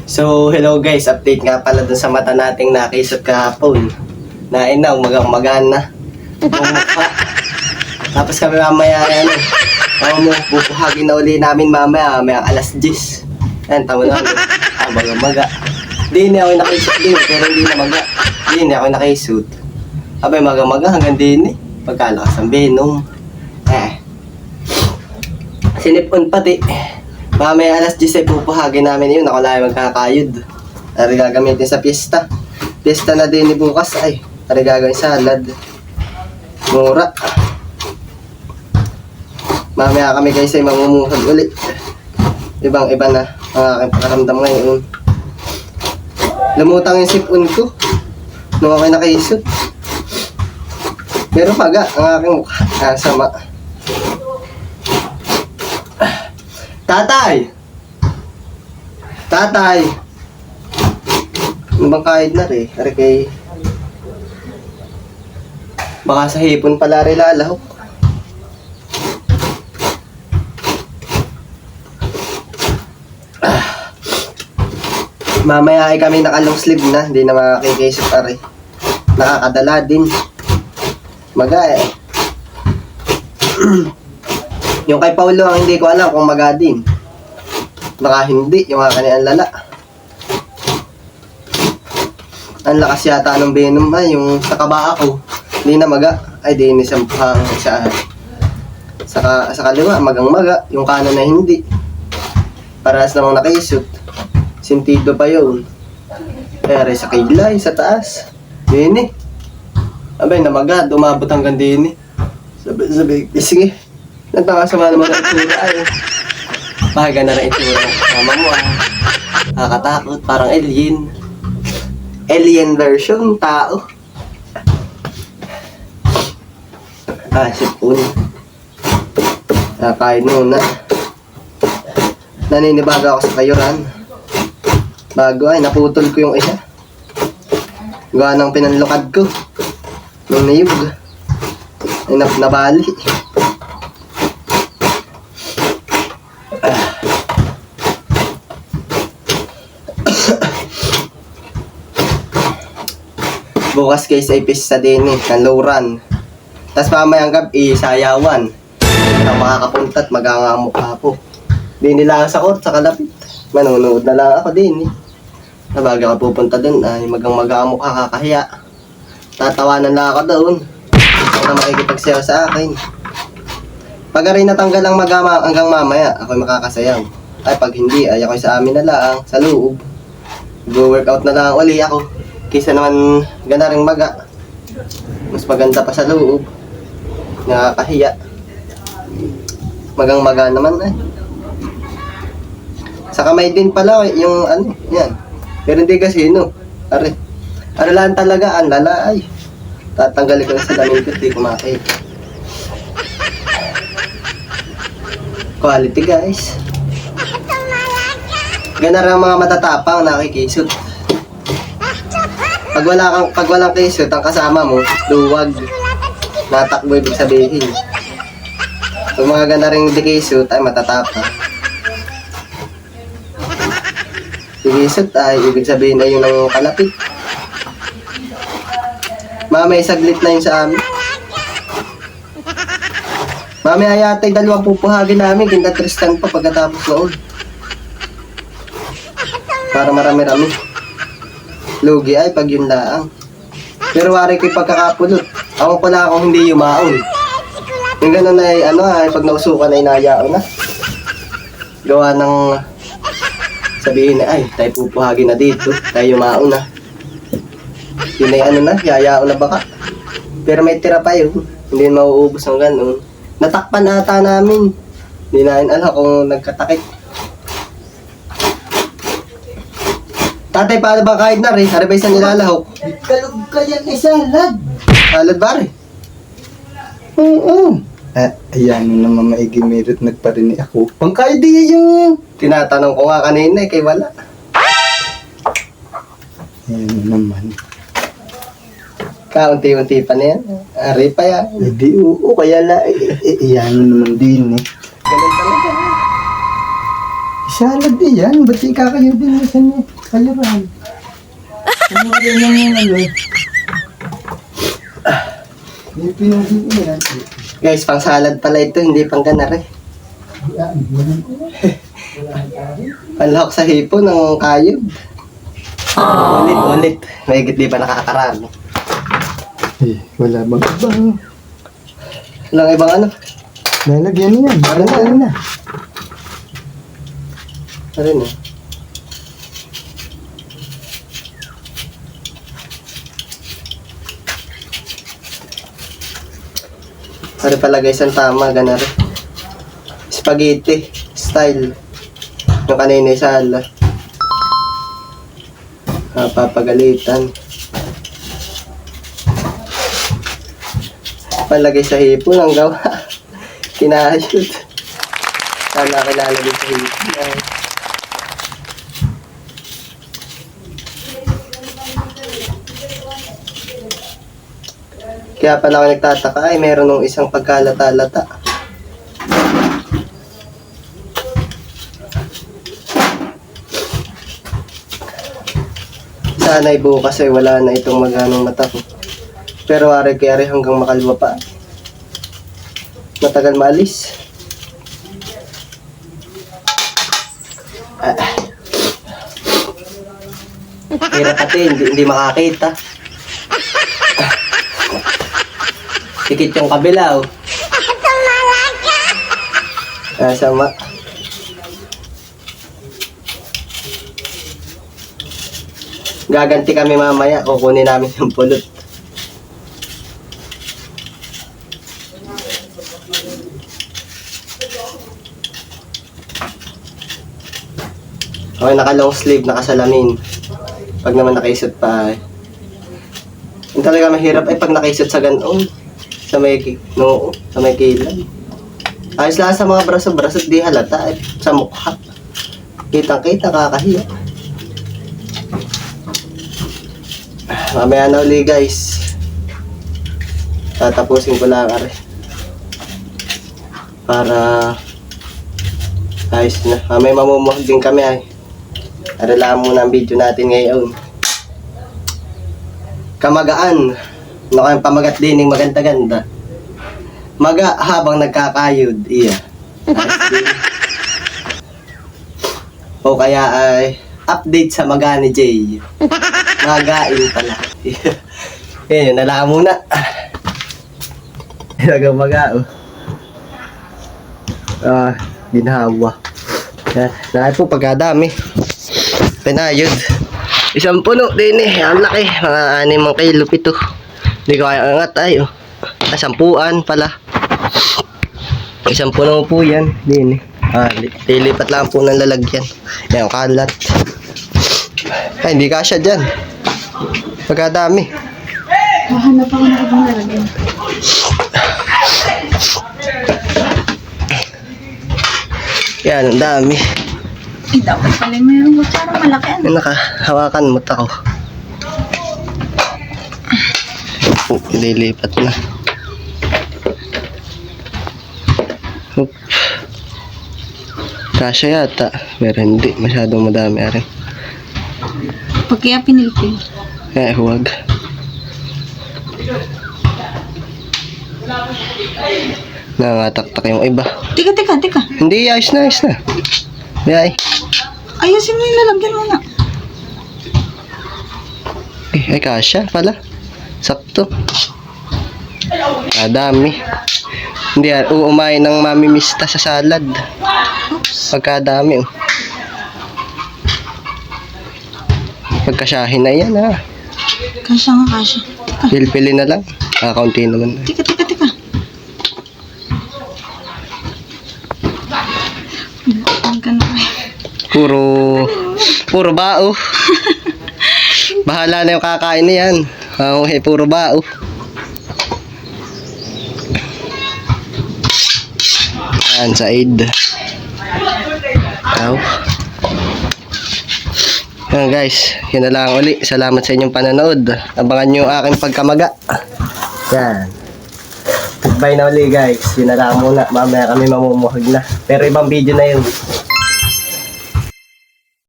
So, hello guys, update nga pala dun sa mata nating nakisot kahapon. Nain na, umagang-umagaan na. Bumukha. Tapos kami mamaya, bubuhagin na uli namin mamaya, may alas 10. Yan, tama na, umaga-umaga. Hindi ako nakisot din, pero hindi na maga. Hindi ako nakisot. Abay, maga-maga hanggang din pagkalakas ang Venom. Sinipon pati. Mamaya alas 10 ay pupuhagin namin yun. Ako lang magkakayod. Ari gagamitin sa piyesta. Piyesta na din ni bukas ay. Ari gagawin salad. Mura. Mamaya kami guys ay mamumuhag ulit. Ibang iba na ang aking pakaramdam ngayon. Lumutang yung sipon ko. Nung ako'y nakaisot. Pero paga ang aking mukha. Sama. Tatay! Tatay! Ano bang kahit na rin? Ari kay... Baka sa hipon pala rin lalahok. Mamaya ay kami nakalong sleeve na. Hindi na makakikisip ari. Nakakadala din. Maga eh. Yung kay Paulo ang hindi ko alam kung maga din. Baka hindi, yung mga kanilang lala. Ang lakas yata ng Venom ay yung sa kaba ako. Hindi na maga. Ay di nisampang sa kaliwa, magang maga. Yung kanan na hindi. Parehas namang nakaisot. Sentido pa yun. Pero sa kilay, sa taas. Dini. Abay na maga, dumabot hanggang dini. Sabi, sige. Nagpakasama naman ang itsura ay. Bahaga na rin itsura ng kasama mo ah. Nakakatakot, parang alien. Alien version, tao. Sipon. Kain muna. Naninibaga ako sa kayuran. Bago ay, naputol ko yung isa. Gawa ng pinanlukad ko. Nung niyog. Ay, nabali. Bukas guys ay pista din ng low run. Tapos mamayang gabi, sayawan. Hindi na makakapunta at magangamukha po. Di nila sa court, sa kalapit. Manunood na lang ako din Nabaga ka pupunta dun ay magangamukha kakahiya. Tatawanan lang ako doon. Ako na makikipagsayaw sa akin. Pag rin natanggal ang hanggang mamaya, ako'y makakasayaw. Ay pag hindi, ay ako'y sa amin na lang, sa loob. Go-workout na lang uli ako. Kaysa naman ganda ring maga. Mas maganda pa sa loob. Nakakahiya. Magang maga naman eh. Sa kamay din pala yung ano, yan. Pero hindi kasi Are lang talaga, ang lala ay. Tatanggalin ko na sa damin ko, di kumakit. Quality guys. Ganda rin ang mga matatapang nakikisot. Pag walang kisot, ang kasama mo, duwag. Natakbo ibig sabihin. Pag mga ganda rin di kisot, ay matatapang. Di kisot ay ibig sabihin ay yun ang kalapit. Mamay saglit na yun sa amin. Mamay ayatay dalawang pupuhagin namin, kinda Tristan pa pagkatapos noon. Para marami-rami. Lugi ay pag yun laang. Pero wari ko'y pagkakapulot. Ako pala akong hindi yumaon. Yung ganun ay pag nausukan ay nayaon na. Gawa ng sabihin na ay tayo pupuhagin na dito. Tayo yumaon na. Yun ay yayaon na baka. Pero may tira pa yun. Hindi mauubos ng ganun. Natakpan ata namin. Hindi namin alam kung nagkatakit. Tatay, paano ba kahit na rin? Hari ba isang nilalahok? Kalog ka yan salad. Salad ba rin? Oo. Ayan naman maigimirot nagparinig ako. Pangkaya di yung... Tinatanong ko nga kanina kay wala. Ayan naman. Kaunti-unti pa na yan. Ari pa yan. Hindi oo, kaya la. Ayan naman din Ganun talaga. Salad yan. Ba't yung kakayudin mo sa niya? Kayuran. Ano rin naman yung ano? Yung pinunghin mo yan. Guys, pang salad pala ito, hindi pang ganar eh. Yan, yan. Panlahok sa hipo ng kayod. Ulit. Mahigit di pa nakakarami. Eh, wala bang iba? Walang ibang ano. Lalagyan niya. Lalagyan na. Ano yun eh. Ano pala guys, ang tama, ganar. Spaghetti style. Yung kanina sala. Papagalitan. Palagay sa hipo ng gawa. Kinahayod. Sana kilalagay sa hipo. Kaya pala ako nagtataka ay meron ng isang pagkalata-lata. Sana ay bukas ay wala na itong maganong mata ko. Pero ari-kari hanggang makalwa pa. Matagal maalis. Hirap ate, hindi makakita. Tikit yung kabila, oh. Sama. Gaganti kami mamaya, kukunin namin yung pulot. Okay, naka long sleeve, nakasalamin. Pag naman nakaisot pa, eh. Yung talaga mahirap ay pag nakaisot sa ganon. Sa may kilay. Ayos lang sa mga braso-braso, di halata eh. Sa mukha. Kitang-kita, kakahiya. Mamaya na uli guys. Tatapusin ko lang are. Para ayos na. Mamaya mamumuhag din kami ay. Are lang muna ang video natin ngayon. Kamagaan. Ano kayong pamagat din yung maganda-ganda. Maga habang nagkakayod. Iya. O kaya ay update sa maga ni Jay. Magain pala. Yan yun, nalaman muna. Ilagang maga oh. Ginhawa. Lahat po pagkadami. Pinayod. Isang puno din eh. Ang laki. Mga 6 kilo pito. Hindi ko kaya angat ay oh. 10 pala. Isang puno po yan. Din eh. Lilipat lang po ng lalagyan. Yan, kalat. Ay, hindi kasya dyan. Pagkadami. Hahanap ako ng ibang lalagyan. Yan, ang dami. Eh, dapat pala mayroong kutsara malaki. Ano? Nakahawakan mo ako. Ililipat na. Oop. Kasya yata. Pero hindi. Masyadong madami rin. Pag kaya pinilipin. Huwag. Nangataktak yung iba. Teka. Hindi, ayos na. Ay. Ayusin mo yung lalagyan mo na. Ay, kasya pala. Sakto. Dami. Hindi, uumain ng mamimista sa salad. Pagkadami, oh. Pagkasyahin na yan, ha. Kasya nga. Teka. Pilpili na lang. Kaunti naman. Teka. Ang ganda. Puro bao. Bahala na yung kakain na yan. Puro bao. Yan, Said. Yan guys, yun na lang uli. Salamat sa inyong panonood. Abangan nyo aking pagkamaga. Yan. Goodbye na uli guys. Yun na lang muna. Mamaya kami mamumuhag na. Pero ibang video na yun.